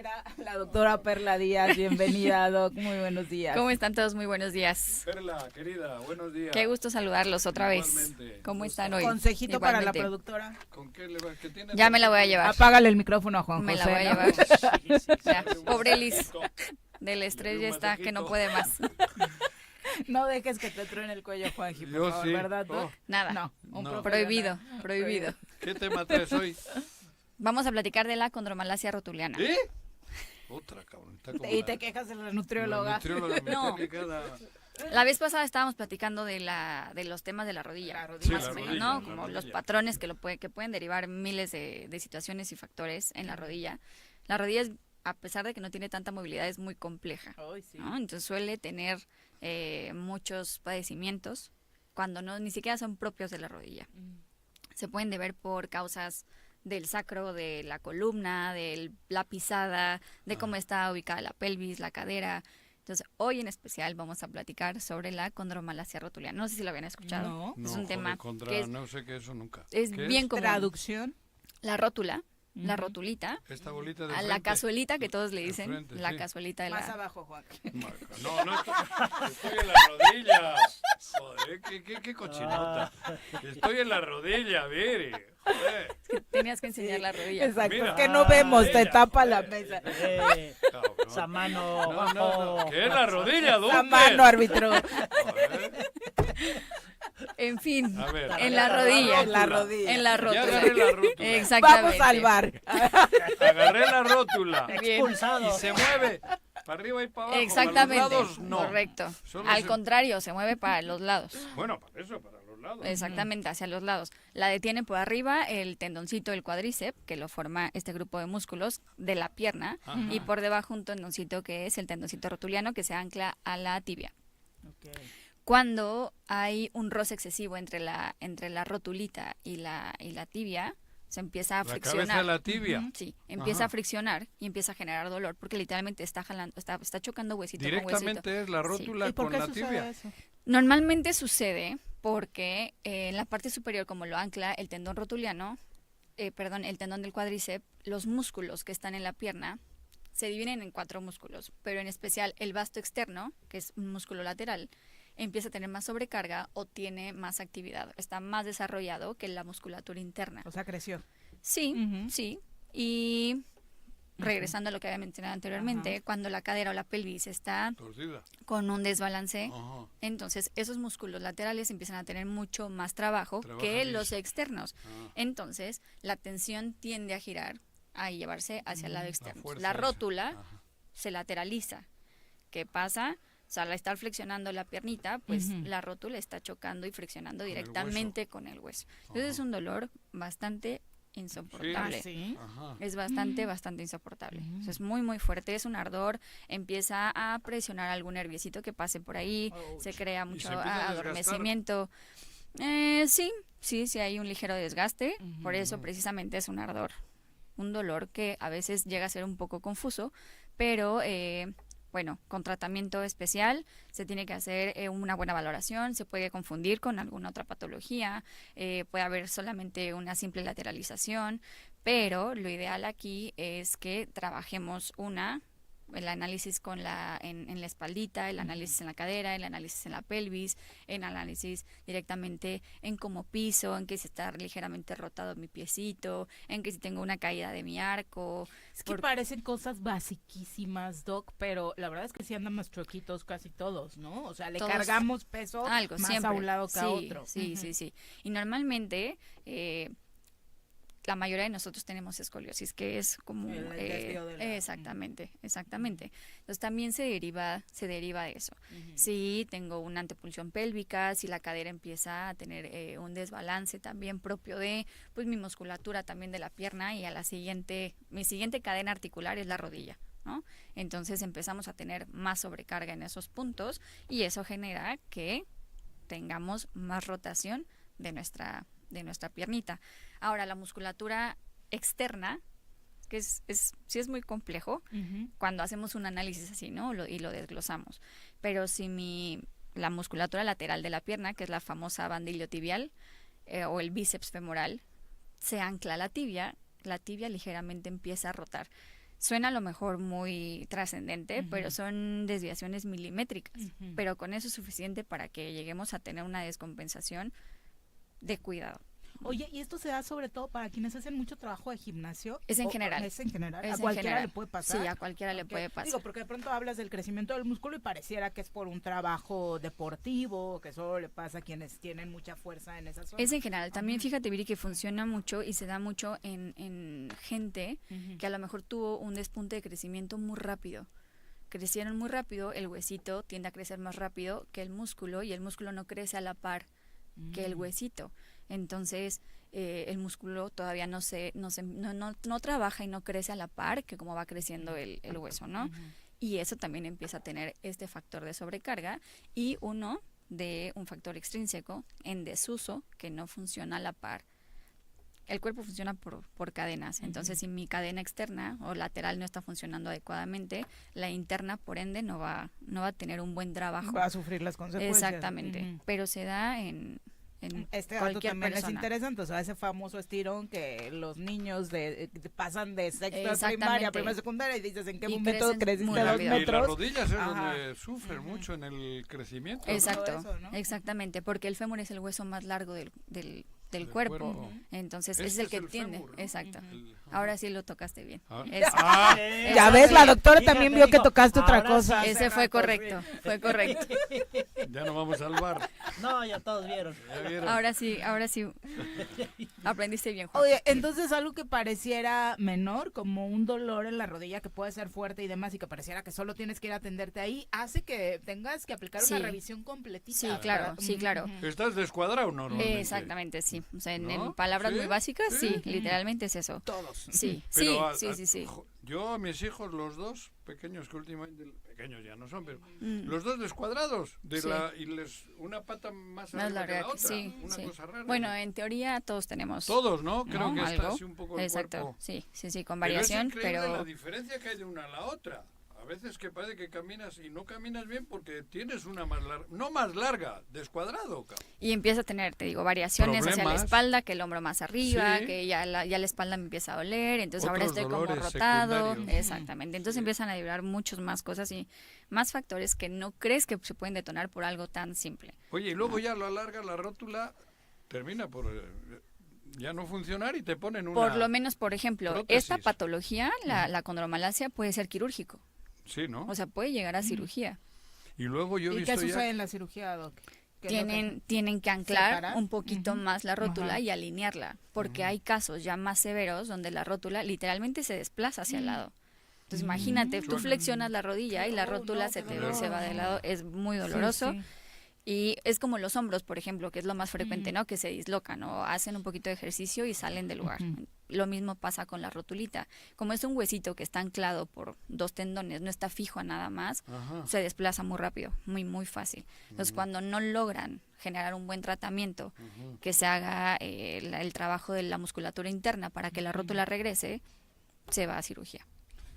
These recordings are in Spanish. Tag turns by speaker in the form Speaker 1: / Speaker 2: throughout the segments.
Speaker 1: cadera, la doctora Perla Díaz. Bienvenida, Doc. Muy buenos días.
Speaker 2: ¿Cómo están todos? Muy buenos días.
Speaker 3: Perla, querida, buenos días.
Speaker 2: Qué gusto saludarlos otra vez.
Speaker 3: Igualmente.
Speaker 2: ¿Cómo están hoy?
Speaker 1: Consejito para la
Speaker 2: Igualmente.
Speaker 1: productora.
Speaker 3: ¿Con qué le va? ¿Qué tiene?
Speaker 2: Ya me la voy a llevar.
Speaker 1: Apágale el micrófono a Juan
Speaker 2: Me
Speaker 1: José.
Speaker 2: la voy a
Speaker 1: ¿no?
Speaker 2: llevar. Ya, pobre Liz. Del estrés ya está, que no puede más.
Speaker 1: No dejes que te truene el cuello, Juanji, por
Speaker 3: Yo
Speaker 1: favor,
Speaker 3: sí.
Speaker 1: ¿verdad, Doc?
Speaker 3: Oh.
Speaker 2: Nada.
Speaker 1: No, un
Speaker 3: No.
Speaker 2: Prohibido,
Speaker 1: profesional.
Speaker 2: prohibido.
Speaker 3: ¿Qué tema traes hoy?
Speaker 2: Vamos a platicar de la condromalacia rotuliana.
Speaker 3: ¿Eh? Otra, cabrón. Está como
Speaker 1: Y
Speaker 3: la-
Speaker 1: te quejas de la
Speaker 3: la
Speaker 1: nutrióloga.
Speaker 3: nutrióloga me
Speaker 2: No.
Speaker 3: tiene cada-
Speaker 2: La vez pasada estábamos platicando de los temas de la rodilla.
Speaker 1: La rodilla.
Speaker 3: Sí,
Speaker 2: Más
Speaker 3: la
Speaker 2: o menos,
Speaker 3: rodilla,
Speaker 2: ¿no?
Speaker 3: la
Speaker 2: Como
Speaker 3: rodilla.
Speaker 2: los patrones que pueden derivar miles de situaciones y factores en la rodilla. La rodilla, a pesar de que no tiene tanta movilidad, es muy compleja.
Speaker 1: Ay, sí.
Speaker 2: ¿No? Entonces suele tener muchos padecimientos cuando no ni siquiera son propios de la rodilla. Se pueden deber por causas del sacro, de la columna, de la pisada, de cómo está ubicada la pelvis, la cadera. Entonces, hoy en especial vamos a platicar sobre la condromalacia rotuliana. No sé si lo habían escuchado.
Speaker 1: No.
Speaker 3: No,
Speaker 2: Es un
Speaker 3: joder,
Speaker 2: tema
Speaker 3: contra-
Speaker 2: que es,
Speaker 3: no sé qué es eso nunca.
Speaker 2: es
Speaker 3: ¿Qué
Speaker 2: bien común.
Speaker 1: Traducción.
Speaker 2: La rótula, la
Speaker 1: Ujú.
Speaker 2: rotulita,
Speaker 3: Esta bolita de
Speaker 2: a la
Speaker 3: frente.
Speaker 2: cazuelita que todos le
Speaker 3: De
Speaker 2: dicen,
Speaker 3: frente,
Speaker 2: la
Speaker 3: sí.
Speaker 2: cazuelita de
Speaker 1: Más
Speaker 2: la...
Speaker 1: abajo, Juan.
Speaker 3: No, no estoy en la rodilla. Joder, qué cochinota. Estoy en la rodilla, mire. Joder,
Speaker 2: Tenías que enseñar la rodilla.
Speaker 1: Exacto,
Speaker 3: Mira.
Speaker 1: es que no vemos, te
Speaker 3: ella,
Speaker 1: tapa la
Speaker 3: joder.
Speaker 1: mesa.
Speaker 3: cabrón.
Speaker 4: Esa mano
Speaker 3: No,
Speaker 4: bajo.
Speaker 3: no. ¿Qué es la rodilla,
Speaker 1: La
Speaker 3: Duque?
Speaker 1: mano, árbitro.
Speaker 3: Joder.
Speaker 2: En fin,
Speaker 3: A ver.
Speaker 2: en la rodilla.
Speaker 1: En la rodilla.
Speaker 2: En la
Speaker 3: Ya
Speaker 2: rótula.
Speaker 3: agarré la rótula.
Speaker 2: Exactamente.
Speaker 1: Vamos al bar.
Speaker 3: Agarré la rótula.
Speaker 2: Bien.
Speaker 3: Y
Speaker 4: Expulsado.
Speaker 3: se mueve para arriba y para abajo.
Speaker 2: Exactamente.
Speaker 3: Para los lados, no.
Speaker 2: Correcto.
Speaker 3: Solo
Speaker 2: Al
Speaker 3: se-
Speaker 2: contrario, se mueve para los lados.
Speaker 3: Bueno, para eso, para los lados.
Speaker 2: Exactamente, hacia los lados. La detiene por arriba el tendoncito del cuádriceps, que lo forma este grupo de músculos de la pierna,
Speaker 3: Ajá.
Speaker 2: y por debajo un tendoncito que es el tendoncito rotuliano que se ancla a la tibia. Cuando hay un roce excesivo entre la rotulita y la tibia, se empieza a
Speaker 3: La
Speaker 2: friccionar.
Speaker 3: cabeza de la tibia.
Speaker 2: Sí, empieza
Speaker 3: Ajá.
Speaker 2: a friccionar y empieza a generar dolor porque literalmente está jalando, está chocando huesito con huesito.
Speaker 3: Directamente es la rótula
Speaker 1: ¿Y por
Speaker 3: con
Speaker 1: qué
Speaker 3: la
Speaker 1: sucede
Speaker 3: tibia.
Speaker 1: eso?
Speaker 2: Normalmente sucede porque en la parte superior, como lo ancla el tendón rotuliano, el tendón del cuádriceps, los músculos que están en la pierna se dividen en 4 músculos, pero en especial el vasto externo, que es un músculo lateral, empieza a tener más sobrecarga o tiene más actividad, está más desarrollado que la musculatura interna.
Speaker 1: O sea, creció.
Speaker 2: Sí,
Speaker 1: Ujú.
Speaker 2: sí. Y regresando a lo que había mencionado anteriormente,
Speaker 1: Ajá.
Speaker 2: cuando la cadera o la pelvis está
Speaker 3: Torcida.
Speaker 2: con un desbalance,
Speaker 3: Ajá.
Speaker 2: entonces esos músculos laterales empiezan a tener mucho más trabajo
Speaker 3: Trabajan
Speaker 2: que
Speaker 3: más.
Speaker 2: los externos.
Speaker 3: Ah.
Speaker 2: Entonces la tensión tiende a girar, a llevarse hacia el lado externo.
Speaker 3: fuerza
Speaker 2: La
Speaker 3: esa.
Speaker 2: rótula
Speaker 3: Ajá.
Speaker 2: se lateraliza. ¿Qué pasa? O sea, al estar flexionando la piernita, pues
Speaker 1: Ujú.
Speaker 2: la rótula está chocando y friccionando
Speaker 3: Con el
Speaker 2: directamente con el hueso. Entonces
Speaker 3: Ajá.
Speaker 2: es un dolor bastante insoportable.
Speaker 1: Sí.
Speaker 3: Ajá.
Speaker 2: Es bastante insoportable. O sea, es muy, muy fuerte. Es un ardor. Empieza a presionar algún nerviecito que pase por ahí.
Speaker 1: Ouch.
Speaker 2: Se crea
Speaker 3: se
Speaker 2: mucho
Speaker 3: empieza a
Speaker 2: adormecimiento. Sí, hay un ligero desgaste. Por eso precisamente es un ardor. Un dolor que a veces llega a ser un poco confuso, pero bueno, con tratamiento especial se tiene que hacer una buena valoración, se puede confundir con alguna otra patología, puede haber solamente una simple lateralización, pero lo ideal aquí es que trabajemos el análisis en la espaldita, el análisis en la cadera, el análisis en la pelvis, el análisis directamente en cómo piso, en que si está ligeramente rotado mi piecito, en que si tengo una caída de mi arco.
Speaker 1: Es que parecen cosas basiquísimas, Doc, pero la verdad es que sí andamos chuequitos casi todos, ¿no? O sea, le
Speaker 2: Todos.
Speaker 1: cargamos peso
Speaker 2: Algo,
Speaker 1: más
Speaker 2: siempre.
Speaker 1: a un lado que a
Speaker 2: Sí,
Speaker 1: otro.
Speaker 2: Sí,
Speaker 1: Ujú.
Speaker 2: sí. Y normalmente la mayoría de nosotros tenemos escoliosis, que es como
Speaker 1: El desvío de la-
Speaker 2: exactamente. Entonces también se deriva de eso. Si tengo una antepulsión pélvica, si la cadera empieza a tener un desbalance también propio de pues mi musculatura también de la pierna y mi siguiente cadena articular es la rodilla, ¿no? Entonces empezamos a tener más sobrecarga en esos puntos y eso genera que tengamos más rotación de nuestra piernita. Ahora, la musculatura externa, que sí es muy complejo
Speaker 1: Ujú.
Speaker 2: cuando hacemos un análisis así, ¿no? Y lo desglosamos. Pero si la musculatura lateral de la pierna, que es la famosa banda iliotibial o el bíceps femoral, se ancla a la tibia ligeramente empieza a rotar. Suena a lo mejor muy trascendente, pero son desviaciones milimétricas. Pero con eso es suficiente para que lleguemos a tener una descompensación de cuidado.
Speaker 1: Oye, ¿y esto se da sobre todo para quienes hacen mucho trabajo de gimnasio?
Speaker 2: Es en general.
Speaker 1: Es en general.
Speaker 2: Es
Speaker 1: ¿A
Speaker 2: en
Speaker 1: cualquiera
Speaker 2: general.
Speaker 1: le puede pasar?
Speaker 2: Sí, a cualquiera le puede pasar.
Speaker 1: Digo, porque de pronto hablas del crecimiento del músculo y pareciera que es por un trabajo deportivo, que solo le pasa a quienes tienen mucha fuerza en esa zona.
Speaker 2: Es en general. También fíjate, Viri, que funciona mucho y se da mucho en gente que a lo mejor tuvo un despunte de crecimiento muy rápido. Crecieron muy rápido, el huesito tiende a crecer más rápido que el músculo y el músculo no crece a la par que el huesito. Entonces, el músculo todavía no trabaja y no crece a la par que como va creciendo el hueso, ¿no? Y eso también empieza a tener este factor de sobrecarga y uno de un factor extrínseco en desuso que no funciona a la par. El cuerpo funciona por cadenas, entonces si mi cadena externa o lateral no está funcionando adecuadamente, la interna por ende no va a tener un buen trabajo.
Speaker 1: Va a sufrir las consecuencias.
Speaker 2: Exactamente, pero se da en
Speaker 1: este dato
Speaker 2: cualquier
Speaker 1: también
Speaker 2: persona.
Speaker 1: es interesante, o sea, ese famoso estirón que los niños pasan de sexto de
Speaker 2: Exactamente.
Speaker 1: primaria, primera secundaria y dices, ¿en qué
Speaker 2: Y
Speaker 1: momento
Speaker 2: crecen
Speaker 1: creciste
Speaker 2: muy
Speaker 1: 2
Speaker 2: rápido.
Speaker 3: Y las
Speaker 1: metros?
Speaker 3: rodillas es
Speaker 1: Ajá.
Speaker 3: donde sufren mucho en el crecimiento. ¿no?
Speaker 2: Exacto,
Speaker 1: Todo eso, ¿no?
Speaker 2: exactamente, porque el fémur es el hueso más largo del cuerpo. Entonces
Speaker 3: Este
Speaker 2: es el
Speaker 3: es
Speaker 2: que
Speaker 3: el
Speaker 2: tiene,
Speaker 3: fémur, ¿no?
Speaker 2: exacto.
Speaker 3: El-
Speaker 2: Ahora sí lo tocaste bien.
Speaker 3: Ah.
Speaker 2: Eso.
Speaker 1: Ya
Speaker 2: Eso
Speaker 1: ves, la
Speaker 2: fue-
Speaker 1: doctora
Speaker 4: Fíjate,
Speaker 1: también vio que
Speaker 4: dijo,
Speaker 1: tocaste otra
Speaker 4: ahora
Speaker 1: cosa.
Speaker 4: sí.
Speaker 2: Ese fue correcto, fue correcto.
Speaker 3: Ya no vamos al bar.
Speaker 4: No, ya todos vieron.
Speaker 3: ¿Ya vieron?
Speaker 2: Ahora sí aprendiste bien, Juan.
Speaker 1: Oye, entonces algo que pareciera menor, como un dolor en la rodilla que puede ser fuerte y demás, y que pareciera que solo tienes que ir a atenderte ahí, hace que tengas que aplicar una
Speaker 2: Sí.
Speaker 1: revisión completita.
Speaker 2: Sí,
Speaker 1: ¿verdad?
Speaker 2: claro, sí, claro.
Speaker 3: ¿Estás descuadrado normalmente?
Speaker 2: Exactamente, sí. O sea, en
Speaker 3: ¿No?
Speaker 2: palabras
Speaker 3: ¿Sí?
Speaker 2: muy básicas, sí,
Speaker 3: ¿Sí?
Speaker 2: literalmente es eso.
Speaker 1: Todos.
Speaker 2: Sí,
Speaker 3: Pero
Speaker 2: sí.
Speaker 3: Yo a mis hijos, los dos pequeños que últimamente, pequeños ya no son, pero
Speaker 2: Mm.
Speaker 3: los dos descuadrados
Speaker 2: Sí.
Speaker 3: y una pata más
Speaker 2: Más
Speaker 3: arriba que
Speaker 2: larga
Speaker 3: la
Speaker 2: que
Speaker 3: otra,
Speaker 2: sí,
Speaker 3: una
Speaker 2: sí.
Speaker 3: cosa rara.
Speaker 2: Bueno, en teoría todos tenemos.
Speaker 3: Todos, ¿no? Creo
Speaker 2: ¿no?
Speaker 3: que está
Speaker 2: Algo.
Speaker 3: así un poco el
Speaker 2: Exacto,
Speaker 3: cuerpo.
Speaker 2: sí, con
Speaker 3: Pero
Speaker 2: variación,
Speaker 3: es increíble la
Speaker 2: pero
Speaker 3: diferencia que hay de una a la otra. A veces que parece que caminas y no caminas bien porque tienes una más larga, no más larga, descuadrado, cabrón.
Speaker 2: y empieza a tener, te digo, variaciones hacia la
Speaker 3: Problemas.
Speaker 2: espalda, que el hombro más arriba,
Speaker 3: Sí.
Speaker 2: que ya la espalda me empieza a doler, entonces ahora
Speaker 3: Otros
Speaker 2: estoy como
Speaker 3: dolores
Speaker 2: rotado,
Speaker 3: secundarios.
Speaker 2: exactamente, entonces
Speaker 3: Sí.
Speaker 2: empiezan a liberar muchas más cosas y más factores que no crees que se pueden detonar por algo tan simple.
Speaker 3: Oye, y luego ya lo alarga la rótula, termina por ya no funcionar y te ponen una...
Speaker 2: Por lo menos, por ejemplo, esta
Speaker 3: prótesis.
Speaker 2: patología, la condromalacia, puede ser quirúrgico,
Speaker 3: Sí, ¿no?
Speaker 2: o sea, puede llegar a cirugía.
Speaker 3: Y luego yo he
Speaker 1: ¿Y qué
Speaker 3: visto
Speaker 1: sucede
Speaker 3: ya...
Speaker 1: en la cirugía, Doc? ¿Qué es lo que-
Speaker 2: Tienen que anclar
Speaker 1: ¿Separar?
Speaker 2: un poquito
Speaker 1: Ujú.
Speaker 2: más la rótula
Speaker 1: Ajá.
Speaker 2: y alinearla, porque hay casos ya más severos donde la rótula literalmente se desplaza hacia el lado. Entonces imagínate, tú
Speaker 3: Suena.
Speaker 2: flexionas la rodilla y la
Speaker 1: Oh,
Speaker 2: rótula
Speaker 1: no,
Speaker 2: se
Speaker 1: qué
Speaker 2: te
Speaker 3: dolor.
Speaker 2: se va de lado, es muy doloroso.
Speaker 1: Sí, sí.
Speaker 2: Y es como los hombros, por ejemplo, que es lo más frecuente, ¿no? Que se dislocan o hacen un poquito de ejercicio y salen del lugar.
Speaker 1: Ujú.
Speaker 2: Lo mismo pasa con la rotulita. Como es un huesito que está anclado por dos tendones, no está fijo a nada más,
Speaker 3: Ajá.
Speaker 2: se desplaza muy rápido, muy fácil. Entonces, cuando no logran generar un buen tratamiento, que se haga el trabajo de la musculatura interna para que la rótula regrese, se va a cirugía.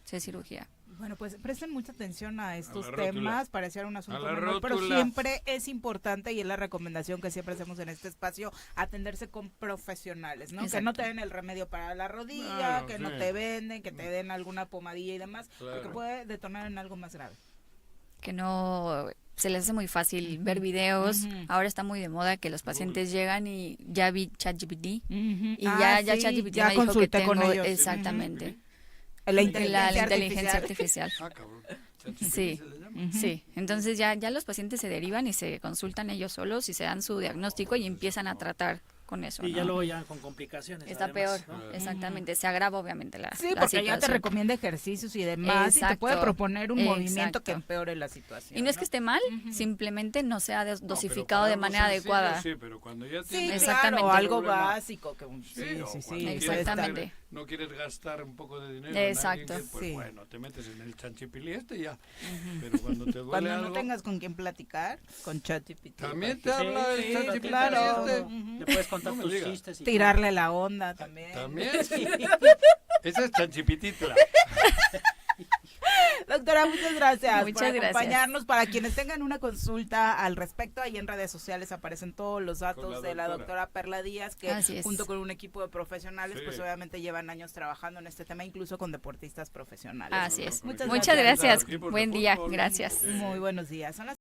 Speaker 2: Se cirugía.
Speaker 1: Bueno, pues presten mucha atención a estos
Speaker 3: rótula.
Speaker 1: temas, pareciera un asunto
Speaker 3: A la
Speaker 1: menor, pero
Speaker 3: rótula.
Speaker 1: siempre es importante y es la recomendación que siempre hacemos en este espacio, atenderse con profesionales, ¿no? Que no
Speaker 2: Exacto.
Speaker 1: te den el remedio para la rodilla,
Speaker 3: Claro,
Speaker 1: que
Speaker 3: sí.
Speaker 1: no te venden, que te den alguna pomadilla y demás, porque
Speaker 3: Claro.
Speaker 1: puede detonar en algo más grave.
Speaker 2: Que no se les hace muy fácil ver videos.
Speaker 1: Ujú.
Speaker 2: Ahora está muy de moda que los pacientes llegan y ya vi ChatGPT y
Speaker 1: Ah,
Speaker 2: ya
Speaker 1: sí,
Speaker 2: ChatGPT
Speaker 1: ya
Speaker 2: me dijo que
Speaker 1: consulté
Speaker 2: tengo
Speaker 1: con ellos.
Speaker 2: exactamente
Speaker 1: La
Speaker 2: la
Speaker 1: inteligencia
Speaker 2: inteligencia
Speaker 1: artificial.
Speaker 2: artificial.
Speaker 3: Ah, cabrón. ¿ChatGPT
Speaker 2: Sí.
Speaker 3: se le llama?
Speaker 2: Sí, entonces ya los pacientes se derivan y se consultan ellos solos y se dan su diagnóstico y empiezan a tratar con eso.
Speaker 4: Y ya
Speaker 2: ¿no?
Speaker 4: luego ya con complicaciones.
Speaker 2: Está
Speaker 4: además,
Speaker 2: peor,
Speaker 4: ¿no?
Speaker 2: exactamente, se agrava obviamente la
Speaker 1: Sí,
Speaker 2: la
Speaker 1: porque ya te
Speaker 2: situación.
Speaker 1: recomienda ejercicios y demás y te puede
Speaker 2: Exacto,
Speaker 1: proponer un movimiento que
Speaker 2: exacto.
Speaker 1: empeore la situación.
Speaker 2: Y no es que esté mal, simplemente no se ha
Speaker 3: No, pero
Speaker 2: dosificado
Speaker 3: para
Speaker 2: de
Speaker 3: algo
Speaker 2: manera
Speaker 3: sencillo,
Speaker 2: adecuada.
Speaker 3: Sí, pero cuando ya
Speaker 1: Sí,
Speaker 3: tienes
Speaker 2: Exactamente.
Speaker 1: claro, algo
Speaker 3: problema.
Speaker 1: básico. Que sí,
Speaker 3: Sí, o
Speaker 1: sí,
Speaker 3: cuando
Speaker 1: sí.
Speaker 3: quieres
Speaker 2: Exactamente.
Speaker 3: tener- no quieres gastar un poco de dinero
Speaker 2: Exacto.
Speaker 3: en alguien que, pues
Speaker 1: Sí.
Speaker 3: bueno, te metes en el chanchipili y ya. Pero cuando te duele
Speaker 1: Cuando
Speaker 3: algo,
Speaker 1: no tengas con quién platicar, con ChatGPT.
Speaker 3: también te
Speaker 1: para que-
Speaker 3: habla el
Speaker 4: Sí,
Speaker 3: chanchipili.
Speaker 1: claro.
Speaker 3: este.
Speaker 1: Ujú.
Speaker 4: Le puedes contar
Speaker 3: No me
Speaker 4: tus
Speaker 3: digas.
Speaker 4: chistes. Y
Speaker 1: Tirarle la onda también.
Speaker 3: También. Esa es chanchipititla.
Speaker 1: Doctora, Doctora, muchas gracias
Speaker 2: Muchas
Speaker 1: por
Speaker 2: gracias.
Speaker 1: acompañarnos. Para quienes tengan una consulta al respecto, ahí en redes sociales aparecen todos los
Speaker 3: Con
Speaker 1: datos
Speaker 3: la
Speaker 1: de la
Speaker 3: doctora.
Speaker 1: doctora Perla Díaz, que
Speaker 2: Así es.
Speaker 1: junto con un equipo de profesionales,
Speaker 3: Sí.
Speaker 1: pues obviamente llevan años trabajando en este tema, incluso con deportistas profesionales.
Speaker 2: Así es.
Speaker 1: Muchas
Speaker 2: Muchas
Speaker 1: gracias.
Speaker 2: gracias.
Speaker 3: Equipos de
Speaker 2: Buen día.
Speaker 3: fútbol.
Speaker 2: Gracias.
Speaker 1: Muy buenos días. Son las